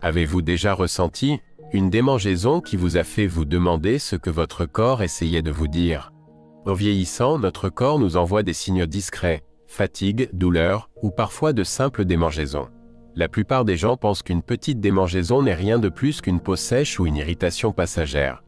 Avez-vous déjà ressenti une démangeaison qui vous a fait vous demander ce que votre corps essayait de vous dire? En vieillissant, notre corps nous envoie des signaux discrets, fatigue, douleur ou parfois de simples démangeaisons. La plupart des gens pensent qu'une petite démangeaison n'est rien de plus qu'une peau sèche ou une irritation passagère.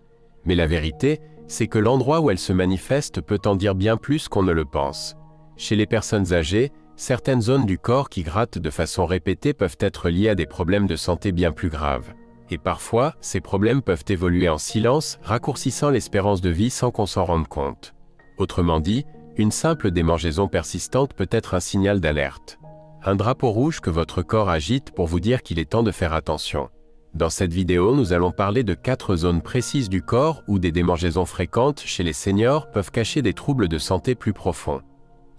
Mais la vérité, c'est que l'endroit où elle se manifeste peut en dire bien plus qu'on ne le pense. Chez les personnes âgées, certaines zones du corps qui grattent de façon répétée peuvent être liées à des problèmes de santé bien plus graves. Et parfois, ces problèmes peuvent évoluer en silence, raccourcissant l'espérance de vie sans qu'on s'en rende compte. Autrement dit, une simple démangeaison persistante peut être un signal d'alerte. Un drapeau rouge que votre corps agite pour vous dire qu'il est temps de faire attention. Dans cette vidéo, nous allons parler de 4 zones précises du corps où des démangeaisons fréquentes chez les seniors peuvent cacher des troubles de santé plus profonds.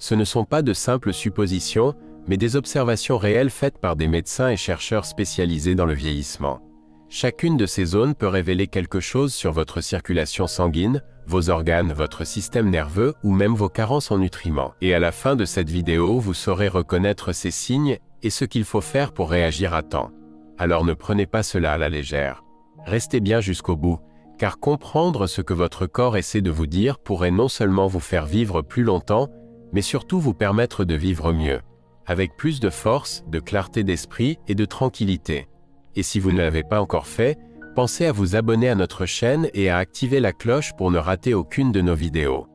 Ce ne sont pas de simples suppositions, mais des observations réelles faites par des médecins et chercheurs spécialisés dans le vieillissement. Chacune de ces zones peut révéler quelque chose sur votre circulation sanguine, vos organes, votre système nerveux ou même vos carences en nutriments. Et à la fin de cette vidéo, vous saurez reconnaître ces signes et ce qu'il faut faire pour réagir à temps. Alors ne prenez pas cela à la légère. Restez bien jusqu'au bout, car comprendre ce que votre corps essaie de vous dire pourrait non seulement vous faire vivre plus longtemps, mais surtout vous permettre de vivre mieux, avec plus de force, de clarté d'esprit et de tranquillité. Et si vous ne l'avez pas encore fait, pensez à vous abonner à notre chaîne et à activer la cloche pour ne rater aucune de nos vidéos.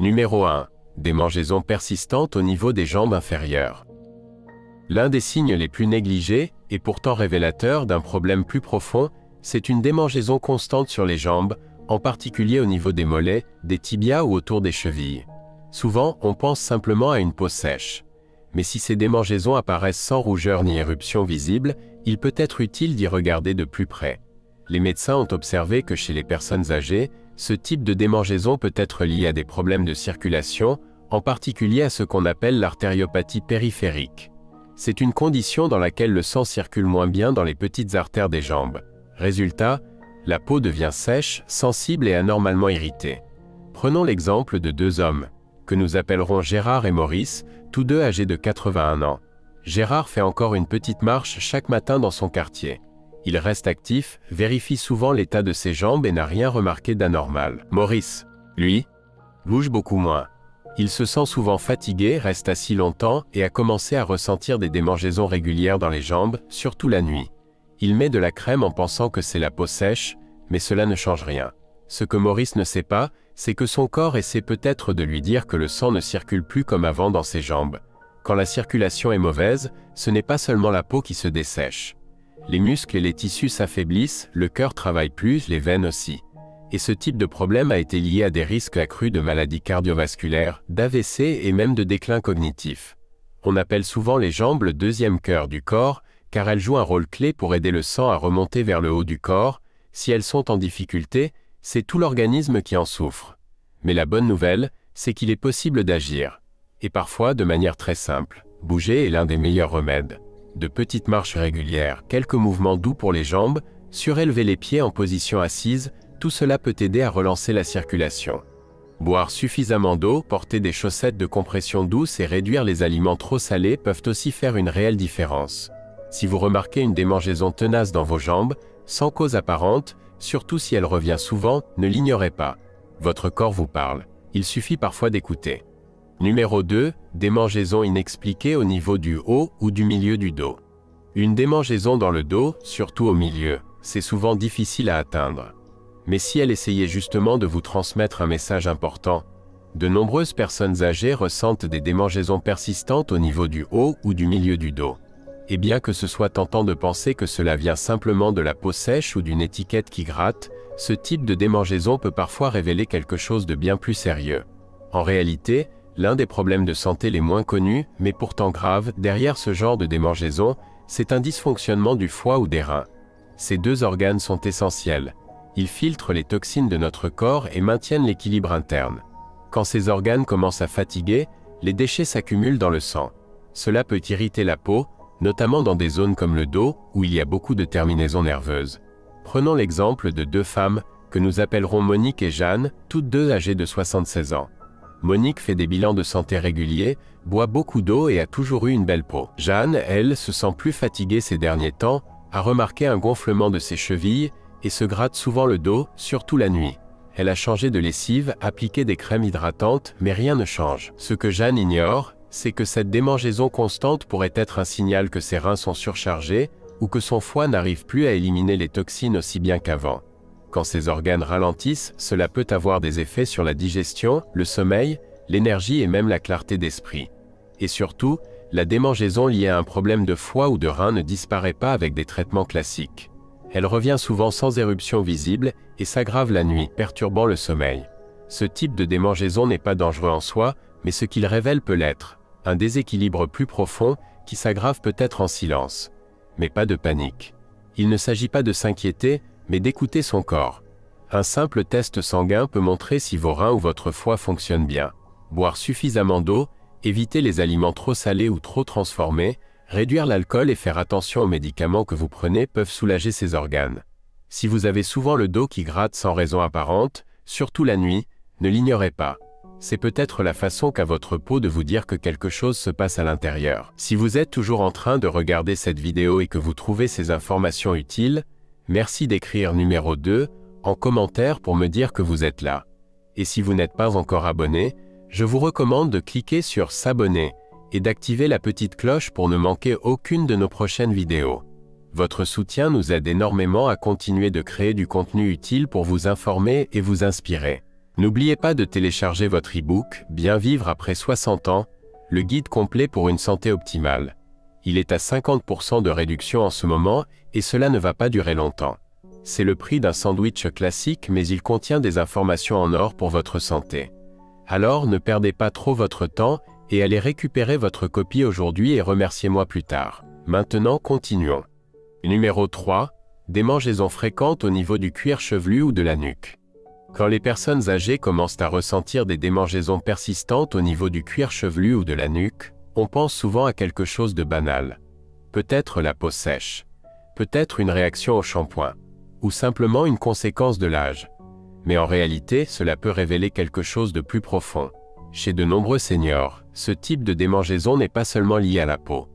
Numéro 1. Démangeaisons persistantes au niveau des jambes inférieures. L'un des signes les plus négligés, et pourtant révélateur d'un problème plus profond, c'est une démangeaison constante sur les jambes, en particulier au niveau des mollets, des tibias ou autour des chevilles. Souvent, on pense simplement à une peau sèche. Mais si ces démangeaisons apparaissent sans rougeur ni éruption visible, il peut être utile d'y regarder de plus près. Les médecins ont observé que chez les personnes âgées, ce type de démangeaison peut être lié à des problèmes de circulation, en particulier à ce qu'on appelle l'artériopathie périphérique. C'est une condition dans laquelle le sang circule moins bien dans les petites artères des jambes. Résultat, la peau devient sèche, sensible et anormalement irritée. Prenons l'exemple de 2 hommes, que nous appellerons Gérard et Maurice, tous deux âgés de 81 ans. Gérard fait encore une petite marche chaque matin dans son quartier. Il reste actif, vérifie souvent l'état de ses jambes et n'a rien remarqué d'anormal. Maurice, lui, bouge beaucoup moins. Il se sent souvent fatigué, reste assis longtemps et a commencé à ressentir des démangeaisons régulières dans les jambes, surtout la nuit. Il met de la crème en pensant que c'est la peau sèche, mais cela ne change rien. Ce que Maurice ne sait pas, c'est que son corps essaie peut-être de lui dire que le sang ne circule plus comme avant dans ses jambes. Quand la circulation est mauvaise, ce n'est pas seulement la peau qui se dessèche. Les muscles et les tissus s'affaiblissent, le cœur travaille plus, les veines aussi. Et ce type de problème a été lié à des risques accrus de maladies cardiovasculaires, d'AVC et même de déclin cognitif. On appelle souvent les jambes le deuxième cœur du corps, car elles jouent un rôle clé pour aider le sang à remonter vers le haut du corps. Si elles sont en difficulté, c'est tout l'organisme qui en souffre. Mais la bonne nouvelle, c'est qu'il est possible d'agir. Et parfois de manière très simple. Bouger est l'un des meilleurs remèdes. De petites marches régulières, quelques mouvements doux pour les jambes, surélever les pieds en position assise, tout cela peut aider à relancer la circulation. Boire suffisamment d'eau, porter des chaussettes de compression douce et réduire les aliments trop salés peuvent aussi faire une réelle différence. Si vous remarquez une démangeaison tenace dans vos jambes, sans cause apparente, surtout si elle revient souvent, ne l'ignorez pas. Votre corps vous parle. Il suffit parfois d'écouter. Numéro 2. Démangeaison inexpliquée au niveau du haut ou du milieu du dos. Une démangeaison dans le dos, surtout au milieu, c'est souvent difficile à atteindre. Mais si elle essayait justement de vous transmettre un message important, de nombreuses personnes âgées ressentent des démangeaisons persistantes au niveau du haut ou du milieu du dos. Et bien que ce soit tentant de penser que cela vient simplement de la peau sèche ou d'une étiquette qui gratte, ce type de démangeaison peut parfois révéler quelque chose de bien plus sérieux. En réalité, l'un des problèmes de santé les moins connus, mais pourtant graves, derrière ce genre de démangeaison, c'est un dysfonctionnement du foie ou des reins. Ces 2 organes sont essentiels. Ils filtrent les toxines de notre corps et maintiennent l'équilibre interne. Quand ces organes commencent à fatiguer, les déchets s'accumulent dans le sang. Cela peut irriter la peau, notamment dans des zones comme le dos, où il y a beaucoup de terminaisons nerveuses. Prenons l'exemple de 2 femmes, que nous appellerons Monique et Jeanne, toutes 2 âgées de 76 ans. Monique fait des bilans de santé réguliers, boit beaucoup d'eau et a toujours eu une belle peau. Jeanne, elle, se sent plus fatiguée ces derniers temps, a remarqué un gonflement de ses chevilles et se gratte souvent le dos, surtout la nuit. Elle a changé de lessive, appliqué des crèmes hydratantes, mais rien ne change. Ce que Jeanne ignore, c'est que cette démangeaison constante pourrait être un signal que ses reins sont surchargés ou que son foie n'arrive plus à éliminer les toxines aussi bien qu'avant. Quand ses organes ralentissent, cela peut avoir des effets sur la digestion, le sommeil, l'énergie et même la clarté d'esprit. Et surtout, la démangeaison liée à un problème de foie ou de rein ne disparaît pas avec des traitements classiques. Elle revient souvent sans éruption visible et s'aggrave la nuit, perturbant le sommeil. Ce type de démangeaison n'est pas dangereux en soi, mais ce qu'il révèle peut l'être. Un déséquilibre plus profond qui s'aggrave peut-être en silence. Mais pas de panique. Il ne s'agit pas de s'inquiéter, mais d'écouter son corps. Un simple test sanguin peut montrer si vos reins ou votre foie fonctionnent bien. Boire suffisamment d'eau, éviter les aliments trop salés ou trop transformés, réduire l'alcool et faire attention aux médicaments que vous prenez peuvent soulager ces organes. Si vous avez souvent le dos qui gratte sans raison apparente, surtout la nuit, ne l'ignorez pas. C'est peut-être la façon qu'a votre peau de vous dire que quelque chose se passe à l'intérieur. Si vous êtes toujours en train de regarder cette vidéo et que vous trouvez ces informations utiles, merci d'écrire numéro 2 en commentaire pour me dire que vous êtes là. Et si vous n'êtes pas encore abonné, je vous recommande de cliquer sur s'abonner et d'activer la petite cloche pour ne manquer aucune de nos prochaines vidéos. Votre soutien nous aide énormément à continuer de créer du contenu utile pour vous informer et vous inspirer. N'oubliez pas de télécharger votre e-book « Bien vivre après 60 ans », le guide complet pour une santé optimale. Il est à 50% de réduction en ce moment et cela ne va pas durer longtemps. C'est le prix d'un sandwich classique mais il contient des informations en or pour votre santé. Alors ne perdez pas trop votre temps et allez récupérer votre copie aujourd'hui et remerciez-moi plus tard. Maintenant continuons. Numéro 3. Démangeaisons fréquentes au niveau du cuir chevelu ou de la nuque. Quand les personnes âgées commencent à ressentir des démangeaisons persistantes au niveau du cuir chevelu ou de la nuque, on pense souvent à quelque chose de banal. Peut-être la peau sèche, peut-être une réaction au shampoing, ou simplement une conséquence de l'âge. Mais en réalité, cela peut révéler quelque chose de plus profond. Chez de nombreux seniors, ce type de démangeaison n'est pas seulement lié à la peau.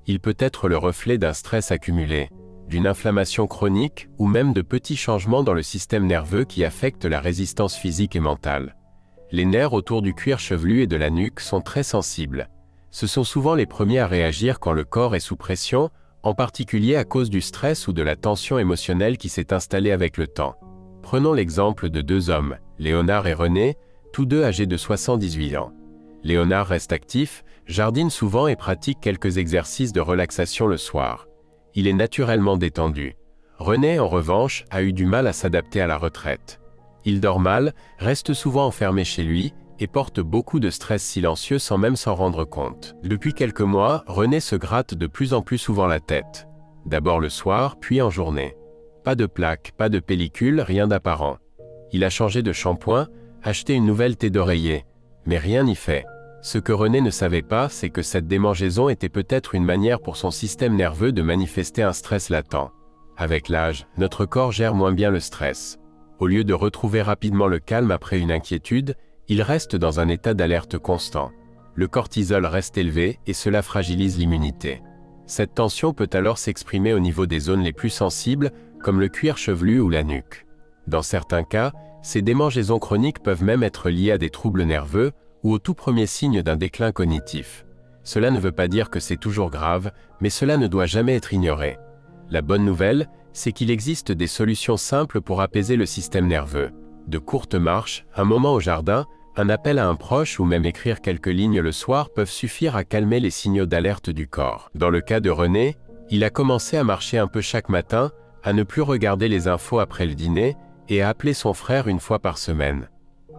Il peut être le reflet d'un stress accumulé, d'une inflammation chronique ou même de petits changements dans le système nerveux qui affectent la résistance physique et mentale. Les nerfs autour du cuir chevelu et de la nuque sont très sensibles. Ce sont souvent les premiers à réagir quand le corps est sous pression, en particulier à cause du stress ou de la tension émotionnelle qui s'est installée avec le temps. Prenons l'exemple de deux hommes, Léonard et René, tous deux âgés de 78 ans. Léonard reste actif, jardine souvent et pratique quelques exercices de relaxation le soir. Il est naturellement détendu. René, en revanche, a eu du mal à s'adapter à la retraite. Il dort mal, reste souvent enfermé chez lui et porte beaucoup de stress silencieux sans même s'en rendre compte. Depuis quelques mois, René se gratte de plus en plus souvent la tête. D'abord le soir, puis en journée. Pas de plaque, pas de pellicule, rien d'apparent. Il a changé de shampoing, acheté une nouvelle thé d'oreiller, mais rien n'y fait. Ce que René ne savait pas, c'est que cette démangeaison était peut-être une manière pour son système nerveux de manifester un stress latent. Avec l'âge, notre corps gère moins bien le stress. Au lieu de retrouver rapidement le calme après une inquiétude, il reste dans un état d'alerte constant. Le cortisol reste élevé et cela fragilise l'immunité. Cette tension peut alors s'exprimer au niveau des zones les plus sensibles, comme le cuir chevelu ou la nuque. Dans certains cas, ces démangeaisons chroniques peuvent même être liées à des troubles nerveux, ou au tout premier signe d'un déclin cognitif. Cela ne veut pas dire que c'est toujours grave, mais cela ne doit jamais être ignoré. La bonne nouvelle, c'est qu'il existe des solutions simples pour apaiser le système nerveux. De courtes marches, un moment au jardin, un appel à un proche ou même écrire quelques lignes le soir peuvent suffire à calmer les signaux d'alerte du corps. Dans le cas de René, il a commencé à marcher un peu chaque matin, à ne plus regarder les infos après le dîner et à appeler son frère une fois par semaine.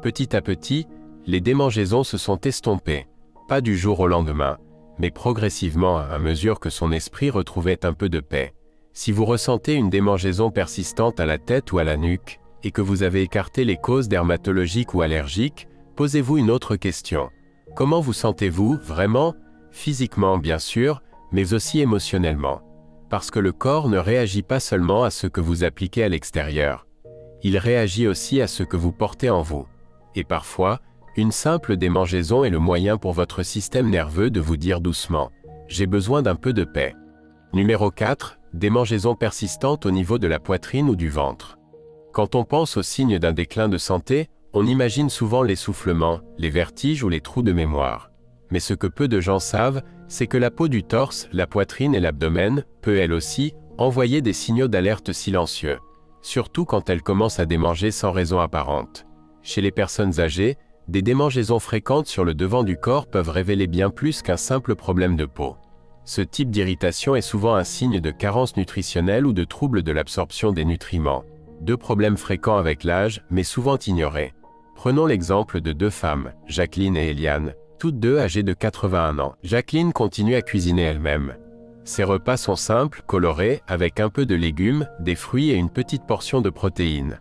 Petit à petit, les démangeaisons se sont estompées, pas du jour au lendemain, mais progressivement à mesure que son esprit retrouvait un peu de paix. Si vous ressentez une démangeaison persistante à la tête ou à la nuque, et que vous avez écarté les causes dermatologiques ou allergiques, posez-vous une autre question. Comment vous sentez-vous vraiment? Physiquement bien sûr, mais aussi émotionnellement. Parce que le corps ne réagit pas seulement à ce que vous appliquez à l'extérieur. Il réagit aussi à ce que vous portez en vous. Et parfois, une simple démangeaison est le moyen pour votre système nerveux de vous dire doucement « J'ai besoin d'un peu de paix ». Numéro 4. démangeaisons persistantes au niveau de la poitrine ou du ventre. Quand on pense aux signes d'un déclin de santé, on imagine souvent l'essoufflement, les vertiges ou les trous de mémoire. Mais ce que peu de gens savent, c'est que la peau du torse, la poitrine et l'abdomen peut elle aussi envoyer des signaux d'alerte silencieux, surtout quand elle commence à démanger sans raison apparente. Chez les personnes âgées, des démangeaisons fréquentes sur le devant du corps peuvent révéler bien plus qu'un simple problème de peau. Ce type d'irritation est souvent un signe de carence nutritionnelle ou de trouble de l'absorption des nutriments. Deux problèmes fréquents avec l'âge, mais souvent ignorés. Prenons l'exemple de deux femmes, Jacqueline et Eliane, toutes deux âgées de 81 ans. Jacqueline continue à cuisiner elle-même. Ses repas sont simples, colorés, avec un peu de légumes, des fruits et une petite portion de protéines.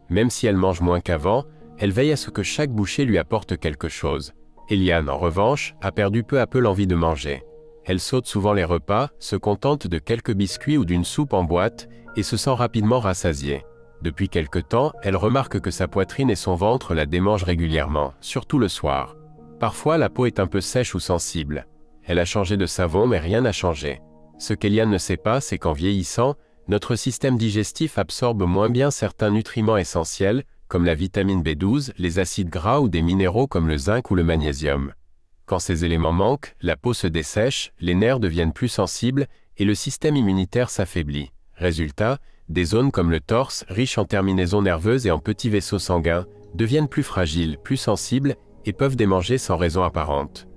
Même si elle mange moins qu'avant, elle veille à ce que chaque bouchée lui apporte quelque chose. Eliane, en revanche, a perdu peu à peu l'envie de manger. Elle saute souvent les repas, se contente de quelques biscuits ou d'une soupe en boîte, et se sent rapidement rassasiée. Depuis quelque temps, elle remarque que sa poitrine et son ventre la démangent régulièrement, surtout le soir. Parfois, la peau est un peu sèche ou sensible. Elle a changé de savon, mais rien n'a changé. Ce qu'Eliane ne sait pas, c'est qu'en vieillissant, notre système digestif absorbe moins bien certains nutriments essentiels, comme la vitamine B12, les acides gras ou des minéraux comme le zinc ou le magnésium. Quand ces éléments manquent, la peau se dessèche, les nerfs deviennent plus sensibles et le système immunitaire s'affaiblit. Résultat, des zones comme le torse, riches en terminaisons nerveuses et en petits vaisseaux sanguins, deviennent plus fragiles, plus sensibles et peuvent démanger sans raison apparente.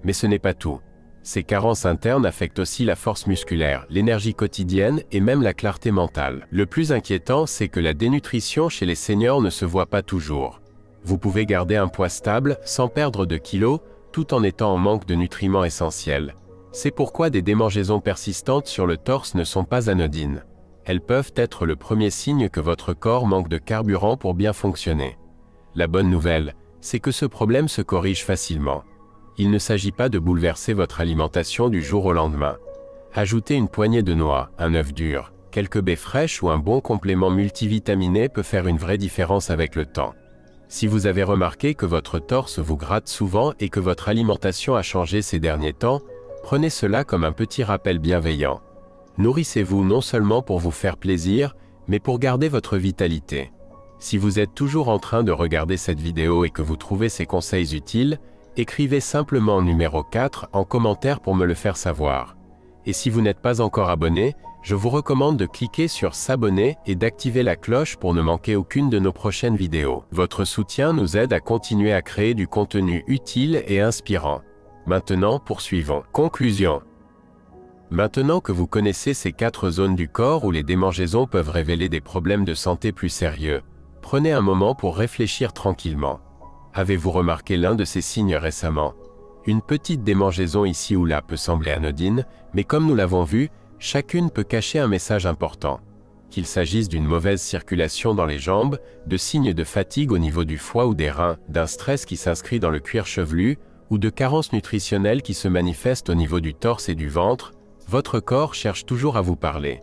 Mais ce n'est pas tout. Ces carences internes affectent aussi la force musculaire, l'énergie quotidienne et même la clarté mentale. Le plus inquiétant, c'est que la dénutrition chez les seniors ne se voit pas toujours. Vous pouvez garder un poids stable, sans perdre de kilos, tout en étant en manque de nutriments essentiels. C'est pourquoi des démangeaisons persistantes sur le torse ne sont pas anodines. Elles peuvent être le premier signe que votre corps manque de carburant pour bien fonctionner. La bonne nouvelle, c'est que ce problème se corrige facilement. Il ne s'agit pas de bouleverser votre alimentation du jour au lendemain. Ajoutez une poignée de noix, un œuf dur, quelques baies fraîches ou un bon complément multivitaminé peut faire une vraie différence avec le temps. Si vous avez remarqué que votre torse vous gratte souvent et que votre alimentation a changé ces derniers temps, prenez cela comme un petit rappel bienveillant. Nourrissez-vous non seulement pour vous faire plaisir, mais pour garder votre vitalité. Si vous êtes toujours en train de regarder cette vidéo et que vous trouvez ces conseils utiles, écrivez simplement numéro 4 en commentaire pour me le faire savoir. Et si vous n'êtes pas encore abonné, je vous recommande de cliquer sur s'abonner et d'activer la cloche pour ne manquer aucune de nos prochaines vidéos. Votre soutien nous aide à continuer à créer du contenu utile et inspirant. Maintenant, poursuivons. Conclusion. Maintenant que vous connaissez ces 4 zones du corps où les démangeaisons peuvent révéler des problèmes de santé plus sérieux, prenez un moment pour réfléchir tranquillement. Avez-vous remarqué l'un de ces signes récemment? Une petite démangeaison ici ou là peut sembler anodine, mais comme nous l'avons vu, chacune peut cacher un message important. Qu'il s'agisse d'une mauvaise circulation dans les jambes, de signes de fatigue au niveau du foie ou des reins, d'un stress qui s'inscrit dans le cuir chevelu, ou de carences nutritionnelles qui se manifestent au niveau du torse et du ventre, votre corps cherche toujours à vous parler.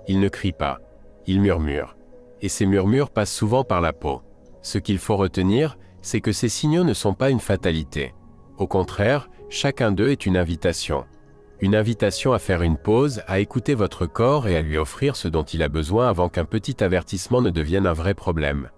Il ne crie pas, il murmure. Et ces murmures passent souvent par la peau. Ce qu'il faut retenir, c'est que ces signaux ne sont pas une fatalité. Au contraire, chacun d'eux est une invitation. Une invitation à faire une pause, à écouter votre corps et à lui offrir ce dont il a besoin avant qu'un petit avertissement ne devienne un vrai problème.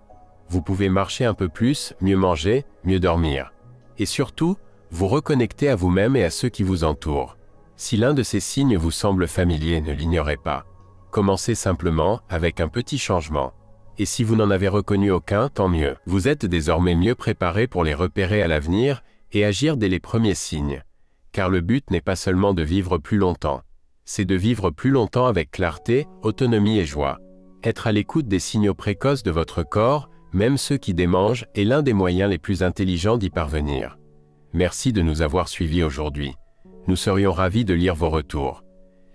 Vous pouvez marcher un peu plus, mieux manger, mieux dormir. Et surtout, vous reconnecter à vous-même et à ceux qui vous entourent. Si l'un de ces signes vous semble familier, ne l'ignorez pas. Commencez simplement avec un petit changement. Et si vous n'en avez reconnu aucun, tant mieux. Vous êtes désormais mieux préparé pour les repérer à l'avenir et agir dès les premiers signes. Car le but n'est pas seulement de vivre plus longtemps. C'est de vivre plus longtemps avec clarté, autonomie et joie. Être à l'écoute des signaux précoces de votre corps, même ceux qui démangent, est l'un des moyens les plus intelligents d'y parvenir. Merci de nous avoir suivis aujourd'hui. Nous serions ravis de lire vos retours.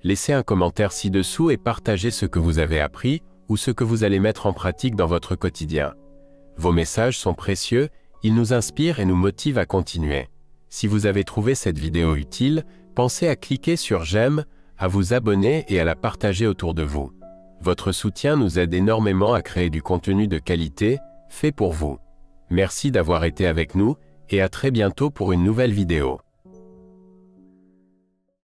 Laissez un commentaire ci-dessous et partagez ce que vous avez appris ou ce que vous allez mettre en pratique dans votre quotidien. Vos messages sont précieux, ils nous inspirent et nous motivent à continuer. Si vous avez trouvé cette vidéo utile, pensez à cliquer sur j'aime, à vous abonner et à la partager autour de vous. Votre soutien nous aide énormément à créer du contenu de qualité, fait pour vous. Merci d'avoir été avec nous et à très bientôt pour une nouvelle vidéo.